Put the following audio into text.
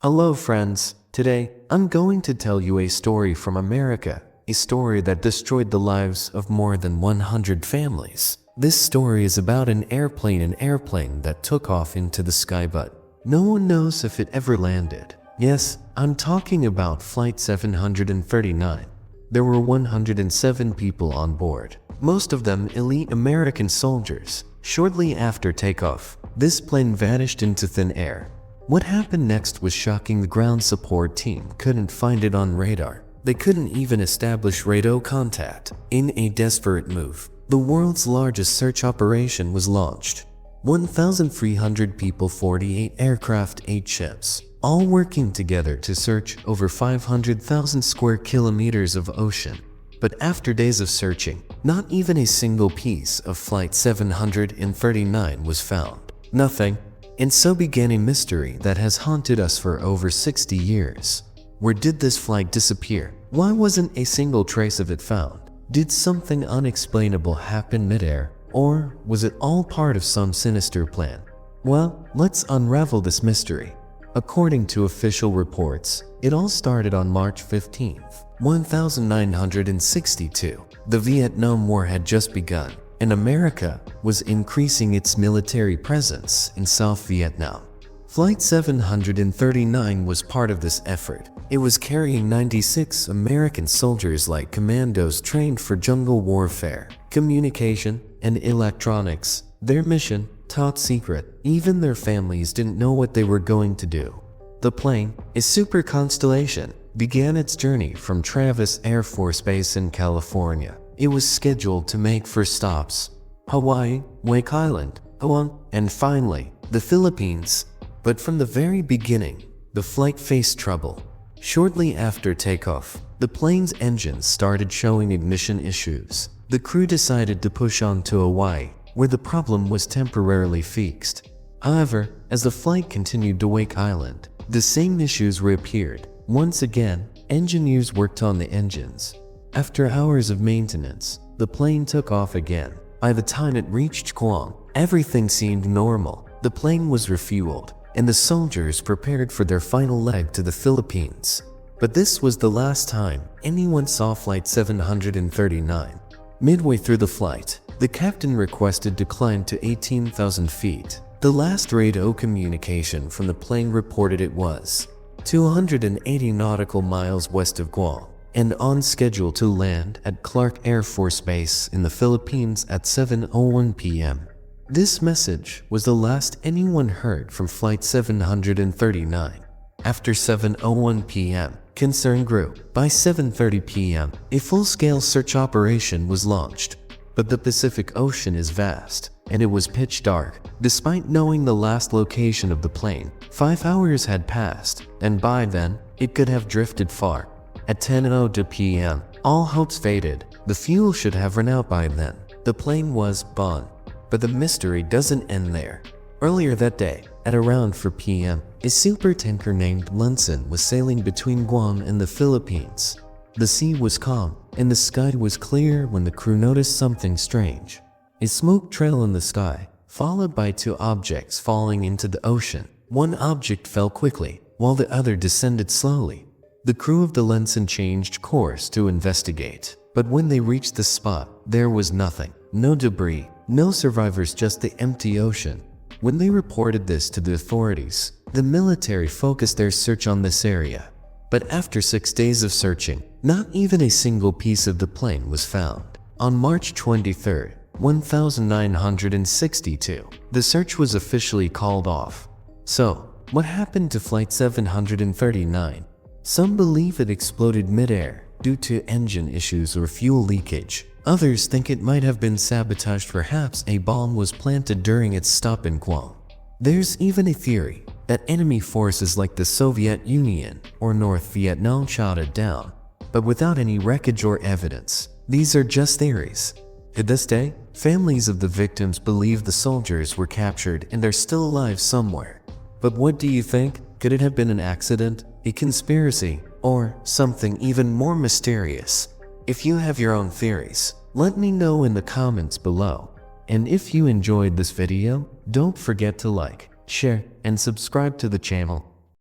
Hello friends, today I'm going to tell you a story from America, a story that destroyed the lives of more than 100 families. This story is about an airplane that took off into the sky, but no one knows if it ever landed. Yes, I'm talking about Flight 739. There were 107 people on board, most of them elite American soldiers. Shortly after takeoff, this plane vanished into thin air. What happened next was shocking. The ground support team couldn't find it on radar. They couldn't even establish radio contact. In a desperate move, the world's largest search operation was launched. 1,300 people, 48 aircraft, 8 ships, all working together to search over 500,000 square kilometers of ocean. But after days of searching, not even a single piece of Flight 739 was found. Nothing. And so began a mystery that has haunted us for over 60 years. Where did this flight disappear? Why wasn't a single trace of it found? Did something unexplainable happen midair? Or was it all part of some sinister plan? Well, let's unravel this mystery. According to official reports, it all started on March 15th, 1962. The Vietnam War had just begun, and America was increasing its military presence in South Vietnam. Flight 739 was part of this effort. It was carrying 96 American soldiers like commandos trained for jungle warfare, communication, and electronics. Their mission, top secret. Even their families didn't know what they were going to do. The plane, a Super Constellation, began its journey from Travis Air Force Base in California. It was scheduled to make first stops: Hawaii, Wake Island, Guam, and finally, the Philippines. But from the very beginning, the flight faced trouble. Shortly after takeoff, the plane's engines started showing ignition issues. The crew decided to push on to Hawaii, where the problem was temporarily fixed. However, as the flight continued to Wake Island, the same issues reappeared. Once again, engineers worked on the engines. After hours of maintenance, the plane took off again. By the time it reached Guam, everything seemed normal. The plane was refueled, and the soldiers prepared for their final leg to the Philippines. But this was the last time anyone saw Flight 739. Midway through the flight, the captain requested to climb to 18,000 feet. The last radio communication from the plane reported it was 280 nautical miles west of Guam, and on schedule to land at Clark Air Force Base in the Philippines at 7:01 p.m. This message was the last anyone heard from Flight 739. After 7:01 p.m., concern grew. By 7:30 p.m., a full-scale search operation was launched. But the Pacific Ocean is vast, and it was pitch dark. Despite knowing the last location of the plane, 5 hours had passed, and by then, it could have drifted far. At 10:02 p.m., all hopes faded. The fuel should have run out by then. The plane was gone. But the mystery doesn't end there. Earlier that day, at around 4 p.m., a supertanker named Unsolved was sailing between Guam and the Philippines. The sea was calm, and the sky was clear when the crew noticed something strange. A smoke trail in the sky, followed by 2 objects falling into the ocean. One object fell quickly, while the other descended slowly. The crew of the Unsolved changed course to investigate, but when they reached the spot, there was nothing. No debris, no survivors, just the empty ocean. When they reported this to the authorities, the military focused their search on this area. But after 6 days of searching, not even a single piece of the plane was found. On March 23rd, 1962, the search was officially called off. So, what happened to Flight 739? Some believe it exploded midair due to engine issues or fuel leakage. Others think it might have been sabotaged. Perhaps a bomb was planted during its stop in Guam. There's even a theory that enemy forces like the Soviet Union or North Vietnam shot it down, but without any wreckage or evidence. These are just theories. To this day, families of the victims believe the soldiers were captured and they're still alive somewhere. But what do you think? Could it have been an accident, a conspiracy, or something even more mysterious? If you have your own theories, let me know in the comments below. And if you enjoyed this video, don't forget to like, share, and subscribe to the channel.